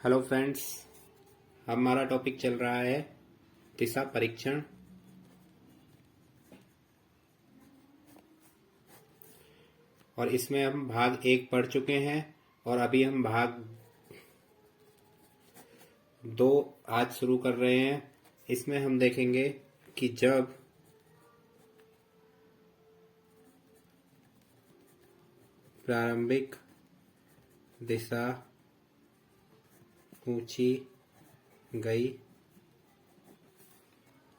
Hello friends, हमारा topic चल रहा है दिशा परीक्षण। और इसमें हम भाग 1 पढ़ चुके हैं और अभी हम भाग 2 आज शुरू कर रहे हैं। इसमें हम देखेंगे कि जब प्रारंभिक दिशा ऊंची गई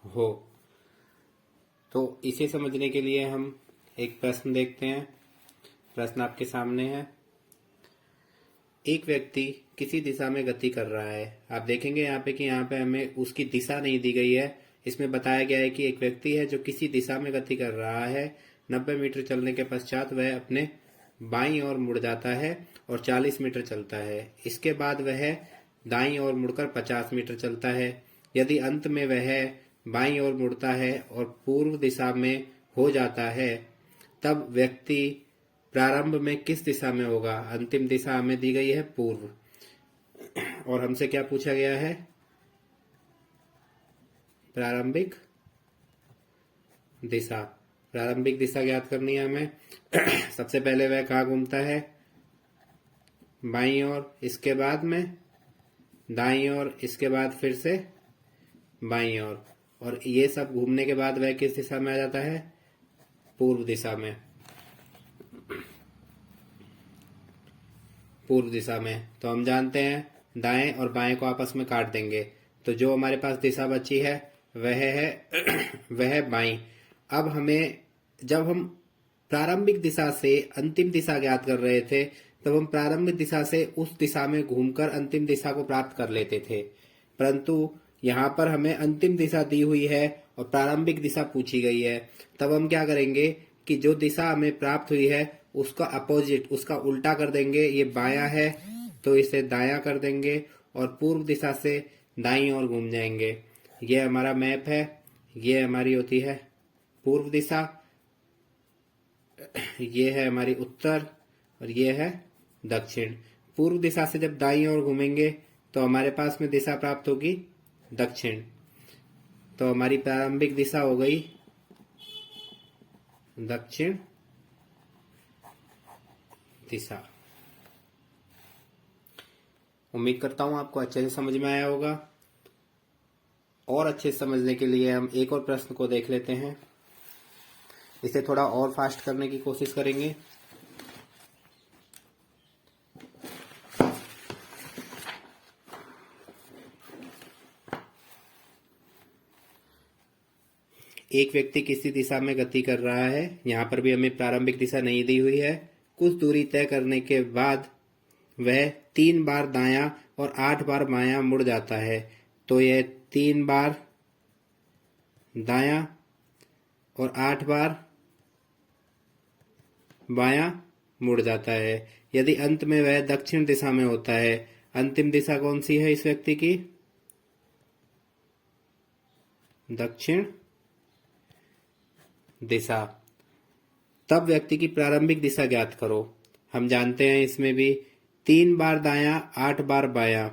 हो, तो इसे समझने के लिए हम एक प्रश्न देखते हैं। प्रश्न आपके सामने है। एक व्यक्ति किसी दिशा में गति कर रहा है। आप देखेंगे यहाँ पे कि यहाँ पे हमें उसकी दिशा नहीं दी गई है। इसमें बताया गया है कि एक व्यक्ति है जो किसी दिशा में गति कर रहा है। 90 मीटर चलने के पश्चात वह अपने बाईं ओर मुड़ जाता है और 40 मीटर चलता है। इसके बाद वह दाईं ओर मुड़कर 50 मीटर चलता है। यदि अंत में वह बाईं ओर मुड़ता है और पूर्व दिशा में हो जाता है, तब व्यक्ति प्रारंभ में किस दिशा में होगा? अंतिम दिशा हमें दी गई है पूर्व। और हमसे क्या पूछा गया है? प्रारंभिक दिशा। प्रारंभिक दिशा ज्ञात करनी है हमें। सबसे पहले वह कहाँ घूमता है? बाईं ओर, इसके बाद में दाईं ओर, इसके बाद फिर से बाईं ओर। और ये सब घूमने के बाद वह किस दिशा में आ जाता है? पूर्व दिशा में। पूर्व दिशा में तो हम जानते हैं दाएं और बाएं को आपस में काट देंगे, तो जो हमारे पास दिशा बची है वह है वह बाईं। अब हमें, जब हम प्रारंभिक दिशा से अंतिम दिशा ज्ञात कर रहे थे, तब हम प्रारंभिक दिशा से उस दिशा में घूमकर अंतिम दिशा को प्राप्त कर लेते थे। परंतु यहाँ पर हमें अंतिम दिशा दी हुई है और प्रारंभिक दिशा पूछी गई है। तब हम क्या करेंगे कि जो दिशा हमें प्राप्त हुई है उसका अपोजिट, उसका उल्टा कर देंगे। ये बायां है तो इसे दायां कर देंगे और पूर्व दिशा से दाईं ओर घूम जाएंगे। ये हमारा मैप है। ये हमारी होती है पूर्व दिशा, ये है हमारी उत्तर और ये है दक्षिण। पूर्व दिशा से जब दाईं ओर घूमेंगे तो हमारे पास में दिशा प्राप्त होगी दक्षिण। तो हमारी प्रारंभिक दिशा हो गई दक्षिण दिशा। उम्मीद करता हूं आपको अच्छे से समझ में आया होगा। और अच्छे से समझने के लिए हम एक और प्रश्न को देख लेते हैं। इसे थोड़ा और फास्ट करने की कोशिश करेंगे। एक व्यक्ति किसी दिशा में गति कर रहा है। यहाँ पर भी हमें प्रारंभिक दिशा नहीं दी हुई है। कुछ दूरी तय करने के बाद वह 3 बार दायां और 8 बार बायां मुड़ जाता है। तो यह 3 बार दायां और 8 बार बायां मुड़ जाता है। यदि अंत में वह दक्षिण दिशा में होता है। अंतिम दिशा कौन सी है इस व्यक्ति की? दक्षिण दिशा। तब व्यक्ति की प्रारंभिक दिशा ज्ञात करो। हम जानते हैं इसमें भी 3 बार दायां 8 बार बायां,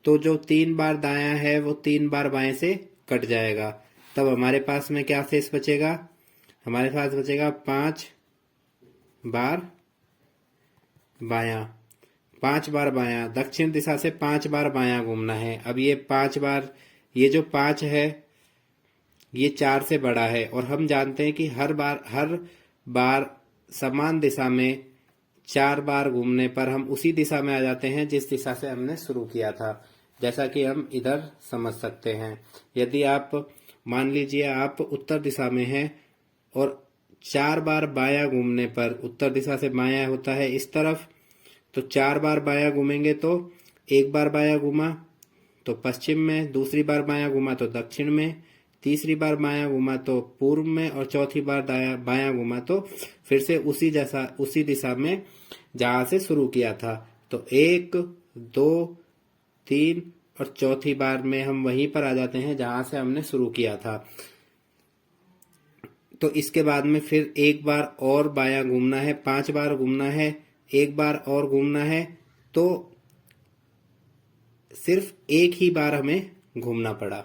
तो जो 3 बार दायां है वो 3 बार बाएं से कट जाएगा। तब हमारे पास में क्या शेष बचेगा? हमारे पास बचेगा 5 बार बायां। 5 बार बायां, दक्षिण दिशा से 5 बार बायां घूमना है। अब ये 5 बार, ये जो 5 है ये 4 से बड़ा है और हम जानते हैं कि हर बार समान दिशा में 4 बार घूमने पर हम उसी दिशा में आ जाते हैं जिस दिशा से हमने शुरू किया था। जैसा कि हम इधर समझ सकते हैं। यदि आप मान लीजिए आप उत्तर दिशा में हैं और 4 बार बायां घूमने पर उत्तर दिशा से बायां होता है इस तरफ, तो 4 बार बायां घूमेंगे तो 1 बार बायां घूमा तो पश्चिम में, दूसरी बार बायां घूमा तो दक्षिण में, तीसरी बार बायां घूमा तो पूर्व में और चौथी बार बायां घूमा तो फिर से उसी दिशा में जहां से शुरू किया था। तो 1, 2, 3 और चौथी बार में हम वहीं पर आ जाते हैं जहां से हमने शुरू किया था। तो इसके बाद में फिर 1 बार और बायां घूमना है, 5 बार घूमना है, 1 बार और घूमना है, तो सिर्फ एक ही बार हमें घूमना पड़ा।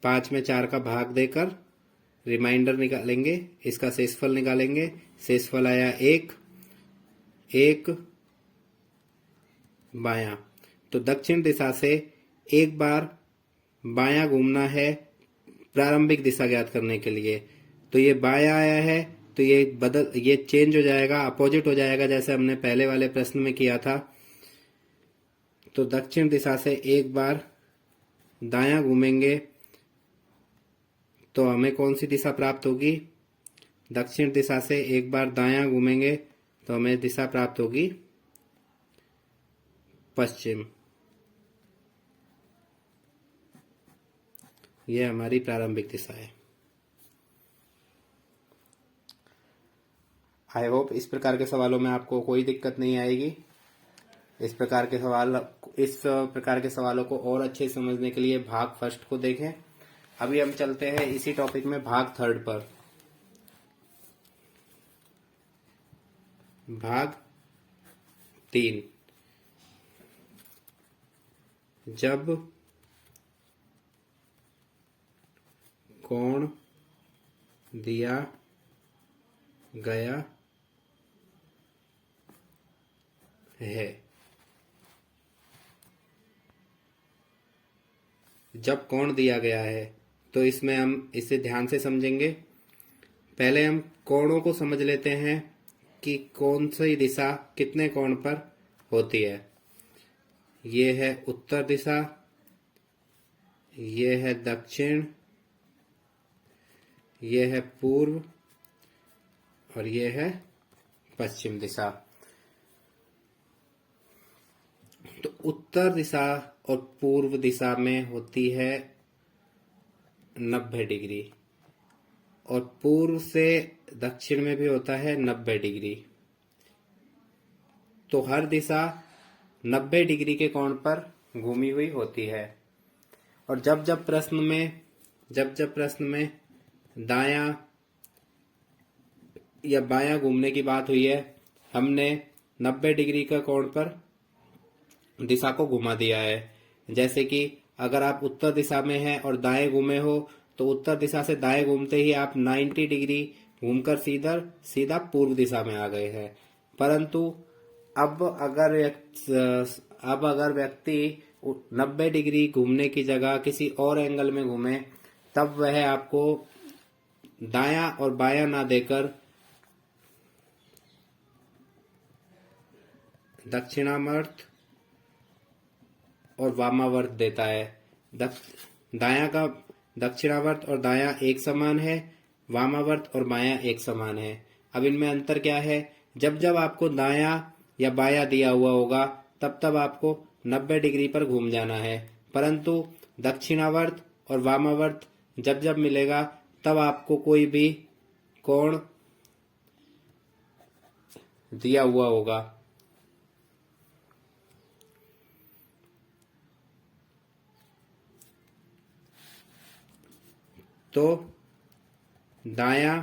5 में 4 का भाग देकर रिमाइंडर निकालेंगे, इसका शेषफल निकालेंगे। शेषफल आया 1, 1 बायां। तो दक्षिण दिशा से एक बार बायां घूमना है प्रारंभिक दिशा ज्ञात करने के लिए। तो ये बायां आया है, तो ये चेंज हो जाएगा, अपोजिट हो जाएगा, जैसे हमने पहले वाले प्रश्न में किया था। तो दक्षिण दिशा से एक बार दायां घूमेंगे तो हमें कौन सी दिशा प्राप्त होगी? दक्षिण दिशा से एक बार दायां घूमेंगे तो हमें दिशा प्राप्त होगी पश्चिम। यह हमारी प्रारंभिक दिशा है। आई होप इस प्रकार के सवालों में आपको कोई दिक्कत नहीं आएगी। इस प्रकार के सवालों को और अच्छे से समझने के लिए भाग फर्स्ट को देखें। अभी हम चलते हैं इसी टॉपिक में भाग थर्ड पर। भाग 3, जब कोण दिया गया है। जब कोण दिया गया है तो इसमें हम इसे ध्यान से समझेंगे। पहले हम कोणों को समझ लेते हैं कि कौन सी दिशा कितने कोण पर होती है। ये है उत्तर दिशा, ये है दक्षिण, ये है पूर्व और ये है पश्चिम दिशा। तो उत्तर दिशा और पूर्व दिशा में होती है 90 डिग्री और पूर्व से दक्षिण में भी होता है 90 डिग्री। तो हर दिशा 90 डिग्री के कोण पर घूमी हुई होती है। और जब जब प्रश्न में दायां या बायां घूमने की बात हुई है, हमने 90 डिग्री का कोण पर दिशा को घुमा दिया है। जैसे कि अगर आप उत्तर दिशा में हैं और दाएं घूमे हो तो उत्तर दिशा से दाएं घूमते ही आप 90 डिग्री घूमकर सीधा पूर्व दिशा में आ गए हैं। परंतु अब अगर व्यक्ति 90 डिग्री घूमने की जगह किसी और एंगल में घूमे, तब वह आपको दायां और बायां ना देकर दक्षिणावर्त और वामावर्त देता है। दायां का दक्षिणावर्त और दायां एक समान है, वामावर्त और बायां एक समान है। अब इनमें अंतर क्या है? जब जब आपको दायां या बायां दिया हुआ होगा तब तब आपको 90 डिग्री पर घूम जाना है, परंतु दक्षिणावर्त और वामावर्त जब जब मिलेगा तब आपको कोई भी कोण दिया हुआ होगा। तो दायां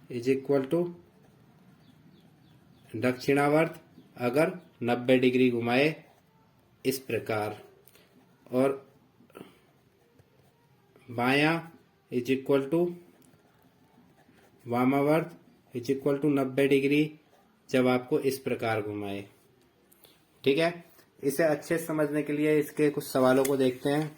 इज इक्वल टू दक्षिणावर्त अगर 90 डिग्री घुमाए इस प्रकार, और बायां इज इक्वल टू वामावर्त इज इक्वल टू 90 डिग्री जब आपको इस प्रकार घुमाए। ठीक है, इसे अच्छे से समझने के लिए इसके कुछ सवालों को देखते हैं।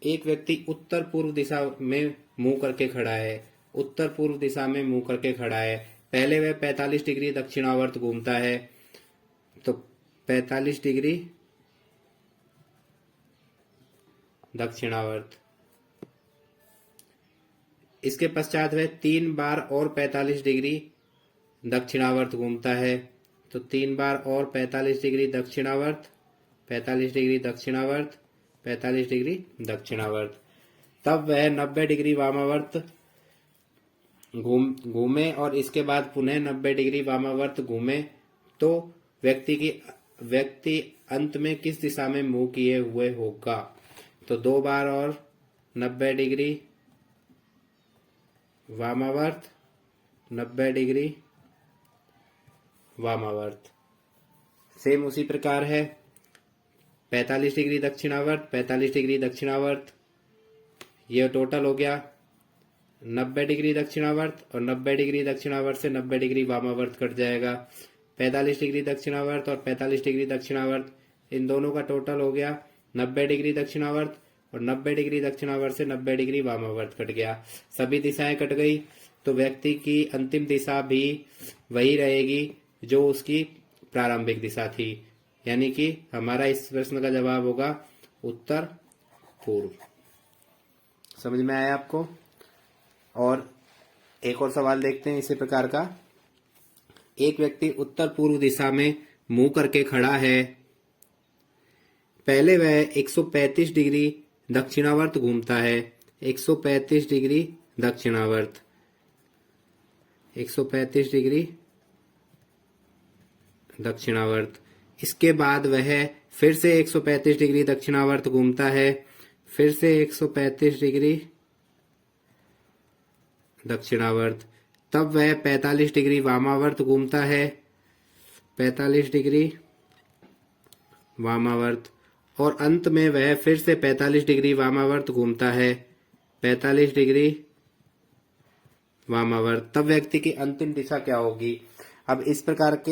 एक व्यक्ति उत्तर पूर्व दिशा में मुंह करके खड़ा है। उत्तर पूर्व दिशा में मुंह करके खड़ा है। पहले वह 45 डिग्री दक्षिणावर्त घूमता है, तो 45 डिग्री दक्षिणावर्त। इसके पश्चात वह 3 बार और 45 डिग्री दक्षिणावर्त घूमता है, तो 3 बार और 45 डिग्री दक्षिणावर्त, 45 डिग्री दक्षिणावर्त, 45 डिग्री दक्षिणावर्त। तब वह 90 डिग्री वामावर्त घूमे और इसके बाद पुनः 90 डिग्री वामावर्त घूमे, तो व्यक्ति अंत में किस दिशा में मुंह किए हुए होगा? तो 2 बार और 90 डिग्री वामावर्त, 90 डिग्री वामावर्त। सेम उसी प्रकार है 45 डिग्री दक्षिणावर्त, 45 डिग्री दक्षिणावर्त, ये टोटल हो गया 90 डिग्री दक्षिणावर्त, और 90 डिग्री दक्षिणावर्त से 90 डिग्री वामावर्त कट जाएगा। 45 डिग्री दक्षिणावर्त और 45 डिग्री दक्षिणावर्त, इन दोनों का टोटल हो गया 90 डिग्री दक्षिणावर्त, और 90 डिग्री दक्षिणावर्त से 90 डिग्री वामावर्त कट गया। सभी दिशाएं कट गई, तो व्यक्ति की अंतिम दिशा भी वही रहेगी जो उसकी प्रारंभिक दिशा थी, यानी कि हमारा इस प्रश्न का जवाब होगा उत्तर पूर्व। समझ में आया आपको? और एक और सवाल देखते हैं इसी प्रकार का। एक व्यक्ति उत्तर पूर्व दिशा में मुंह करके खड़ा है। पहले वह 135 डिग्री दक्षिणावर्त घूमता है, 135 डिग्री दक्षिणावर्त, 135 डिग्री दक्षिणावर्त। इसके बाद वह फिर से 135 डिग्री दक्षिणावर्त घूमता है, फिर से 135 डिग्री दक्षिणावर्त। तब वह 45 डिग्री वामावर्त घूमता है, 45 डिग्री वामावर्त, और अंत में वह फिर से 45 डिग्री वामावर्त घूमता है, 45 डिग्री वामावर्त। तब व्यक्ति की अंतिम दिशा क्या होगी? अब इस प्रकार के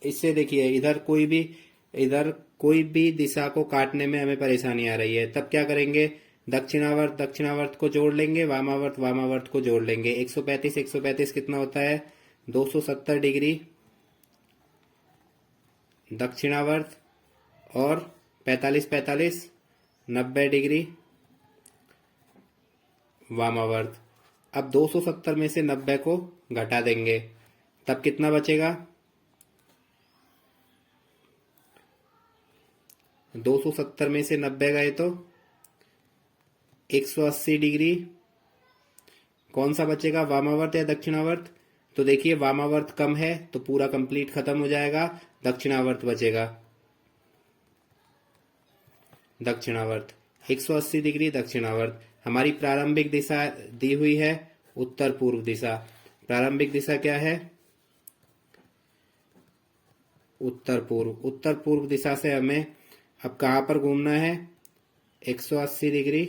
इससे देखिए इधर कोई भी दिशा को काटने में हमें परेशानी आ रही है, तब क्या करेंगे? दक्षिणावर्त दक्षिणावर्त को जोड़ लेंगे, वामावर्त वामावर्त को जोड़ लेंगे। 135 कितना होता है? 270 डिग्री दक्षिणावर्त, और 45 90 डिग्री वामावर्त। अब 270 में से 90 को घटा देंगे, तब कितना बचेगा? 270 में से 90 गए तो 180 डिग्री। कौन सा बचेगा, वामावर्त या दक्षिणावर्त? तो देखिए वामावर्त कम है तो पूरा कंप्लीट खत्म हो जाएगा, दक्षिणावर्त बचेगा। दक्षिणावर्त 180 डिग्री दक्षिणावर्त। हमारी प्रारंभिक दिशा दी हुई है उत्तर पूर्व दिशा। प्रारंभिक दिशा क्या है? उत्तर पूर्व। उत्तर पूर्व दिशा से हमें अब कहां पर घूमना है? 180 डिग्री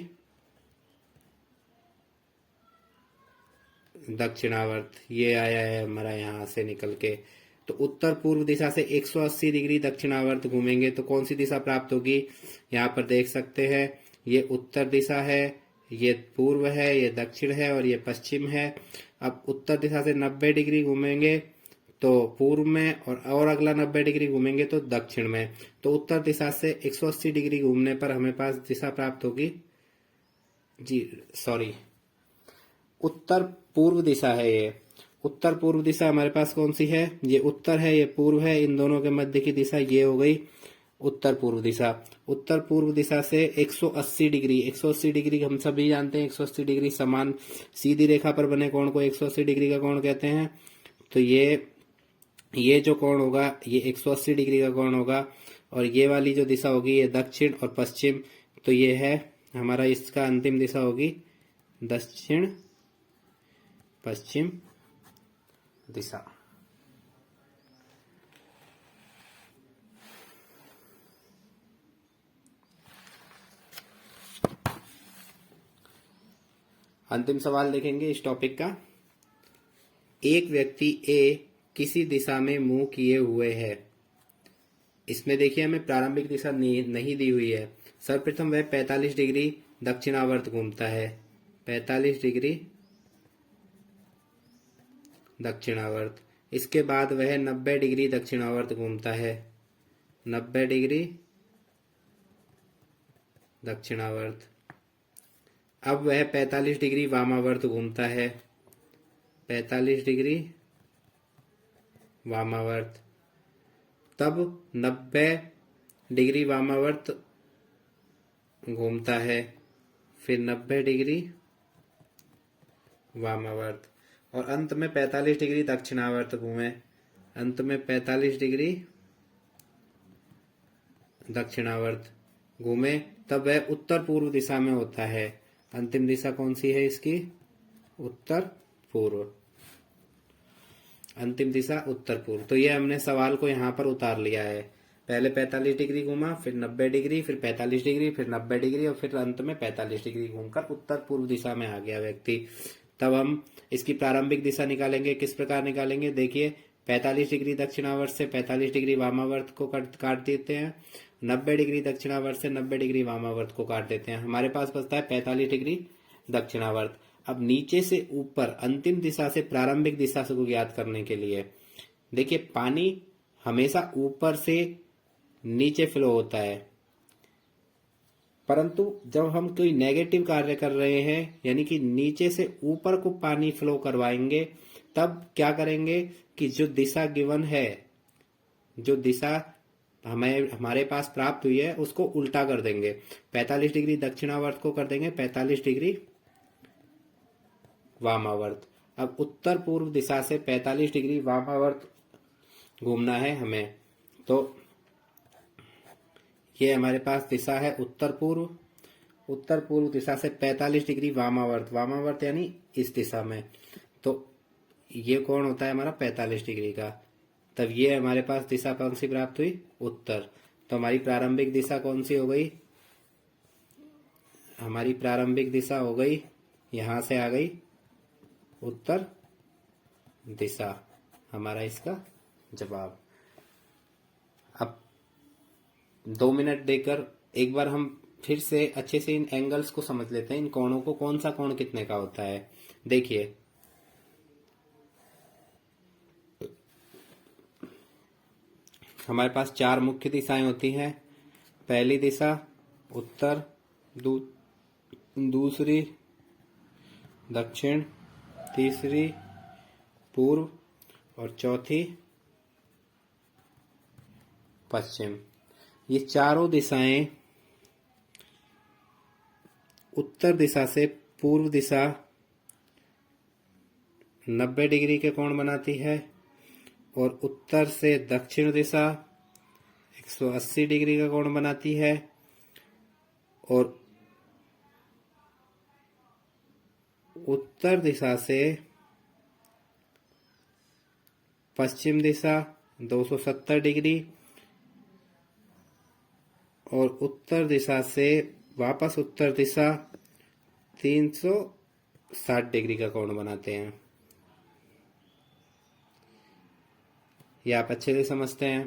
दक्षिणावर्त। ये आया है हमारा यहां से निकल के। तो उत्तर पूर्व दिशा से 180 डिग्री दक्षिणावर्त घूमेंगे तो कौन सी दिशा प्राप्त होगी? यहाँ पर देख सकते हैं, ये उत्तर दिशा है, ये पूर्व है, ये दक्षिण है और ये पश्चिम है। अब उत्तर दिशा से 90 डिग्री घूमेंगे तो पूर्व में, और अगला 90 डिग्री घूमेंगे तो दक्षिण में। तो उत्तर दिशा से 180 डिग्री घूमने पर हमें पास दिशा प्राप्त होगी, उत्तर पूर्व दिशा है ये। उत्तर पूर्व दिशा हमारे पास कौन सी है? ये उत्तर है, ये पूर्व है, इन दोनों के मध्य की दिशा ये हो गई उत्तर पूर्व दिशा। उत्तर पूर्व दिशा से 180 डिग्री हम सभी जानते हैं 180 डिग्री समान सीधी रेखा पर बने कोण को 180 डिग्री का कोण कहते हैं। तो ये जो कोण होगा ये 180 डिग्री का कोण होगा, और ये वाली जो दिशा होगी ये दक्षिण और पश्चिम। तो ये है हमारा, इसका अंतिम दिशा होगी दक्षिण पश्चिम दिशा। अंतिम सवाल देखेंगे इस टॉपिक का। एक व्यक्ति ए किसी दिशा में मुंह किए हुए है। इसमें देखिए हमें प्रारंभिक दिशा नहीं दी हुई है। सर्वप्रथम वह 45 डिग्री दक्षिणावर्त घूमता है, 45 डिग्री दक्षिणावर्त। इसके बाद वह 90 डिग्री दक्षिणावर्त घूमता है, 90 डिग्री दक्षिणावर्त। अब वह 45 डिग्री वामावर्त घूमता है, 45 डिग्री वामावर्त। तब 90 डिग्री वामावर्त घूमता है, फिर 90 डिग्री वामावर्त, और अंत में 45 डिग्री दक्षिणावर्त घूमे, अंत में 45 डिग्री दक्षिणावर्त घूमे। तब वह उत्तर पूर्व दिशा में होता है। अंतिम दिशा कौन सी है इसकी? उत्तर पूर्व, अंतिम दिशा उत्तर पूर्व। तो ये हमने सवाल को यहाँ पर उतार लिया है। पहले 45 डिग्री घूमा, फिर 90 डिग्री, फिर 45 डिग्री, फिर 90 डिग्री और फिर अंत में 45 डिग्री घूमकर उत्तर पूर्व दिशा में आ गया व्यक्ति। तब हम इसकी प्रारंभिक दिशा निकालेंगे। किस प्रकार निकालेंगे? देखिए, 45 डिग्री दक्षिणावर्त से 45 डिग्री वामावर्त को काट देते हैं, 90 डिग्री दक्षिणावर्त से 90 डिग्री वामावर्त को काट देते हैं। हमारे पास बचता है 45 डिग्री दक्षिणावर्त। अब नीचे से ऊपर अंतिम दिशा से प्रारंभिक दिशा को ज्ञात करने के लिए, देखिए, पानी हमेशा ऊपर से नीचे फ्लो होता है, परंतु जब हम कोई नेगेटिव कार्य कर रहे हैं, यानी कि नीचे से ऊपर को पानी फ्लो करवाएंगे, तब क्या करेंगे कि जो दिशा गिवन है, जो दिशा हमारे पास प्राप्त हुई है, उसको उल्टा कर देंगे। 45 डिग्री दक्षिणावर्त को कर देंगे 45 डिग्री वामावर्त। अब उत्तर पूर्व दिशा से 45 डिग्री वामावर्त घूमना है हमें। तो ये हमारे पास दिशा है उत्तर पूर्व। उत्तर पूर्व दिशा से 45 डिग्री वामावर्त, वामावर्त यानी इस दिशा में। तो ये कोण होता है हमारा 45 डिग्री का। तब ये हमारे पास दिशा कौन सी प्राप्त हुई? उत्तर। तो हमारी प्रारंभिक दिशा कौन सी हो गई? हमारी प्रारंभिक दिशा हो गई, यहां से आ गई उत्तर दिशा, हमारा इसका जवाब। अब 2 मिनट देकर एक बार हम फिर से अच्छे से इन एंगल्स को समझ लेते हैं, इन कोणों को, कौन सा कोण कितने का होता है। देखिए, हमारे पास 4 मुख्य दिशाएं होती हैं। पहली दिशा उत्तर, दूसरी दक्षिण, तीसरी पूर्व और चौथी पश्चिम। ये चारों दिशाएं उत्तर दिशा से पूर्व दिशा 90 डिग्री के कोण बनाती है और उत्तर से दक्षिण दिशा 180 डिग्री का कोण बनाती है और उत्तर दिशा से पश्चिम दिशा 270 डिग्री और उत्तर दिशा से वापस उत्तर दिशा 360 डिग्री का कोण बनाते हैं। ये आप अच्छे से समझते हैं।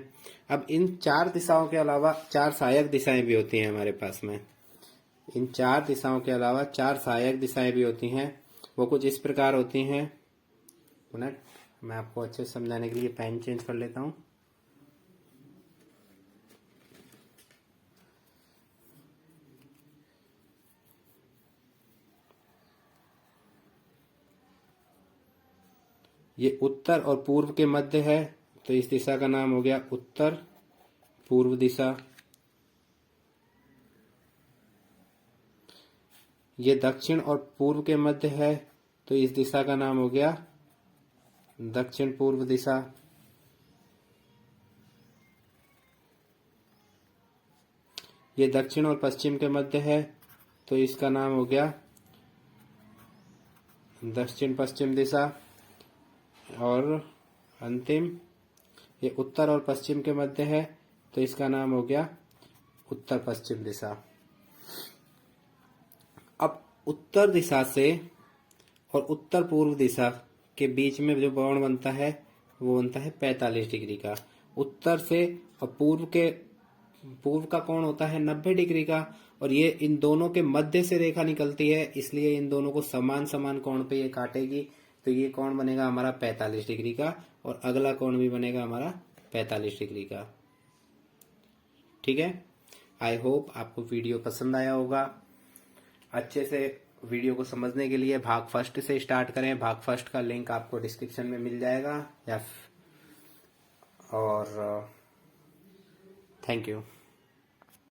अब इन 4 दिशाओं के अलावा 4 सहायक दिशाएं भी होती हैं हमारे पास में। इन 4 दिशाओं के अलावा 4 सहायक दिशाएं भी होती हैं। वो कुछ इस प्रकार होती हैं। मिनट, मैं आपको अच्छे से समझाने के लिए पेन चेंज कर लेता हूं। ये उत्तर और पूर्व के मध्य है, तो इस दिशा का नाम हो गया उत्तर पूर्व दिशा। ये दक्षिण और पूर्व के मध्य है, तो इस दिशा का नाम हो गया दक्षिण पूर्व दिशा। ये दक्षिण और पश्चिम के मध्य है, तो इसका नाम हो गया दक्षिण पश्चिम दिशा। और अंतिम, ये उत्तर और पश्चिम के मध्य है, तो इसका नाम हो गया उत्तर पश्चिम दिशा। अब उत्तर दिशा से और उत्तर पूर्व दिशा के बीच में जो कोण बनता है वो बनता है 45 डिग्री का। उत्तर से और पूर्व का कोण होता है 90 डिग्री का, और ये इन दोनों के मध्य से रेखा निकलती है, इसलिए इन दोनों को समान समान कोण पे ये काटेगी। तो ये कोण बनेगा हमारा 45 डिग्री का और अगला कोण भी बनेगा हमारा 45 डिग्री का। ठीक है, आई होप आपको वीडियो पसंद आया होगा। अच्छे से वीडियो को समझने के लिए भाग फर्स्ट से स्टार्ट करें। भाग फर्स्ट का लिंक आपको डिस्क्रिप्शन में मिल जाएगा। और थैंक यू।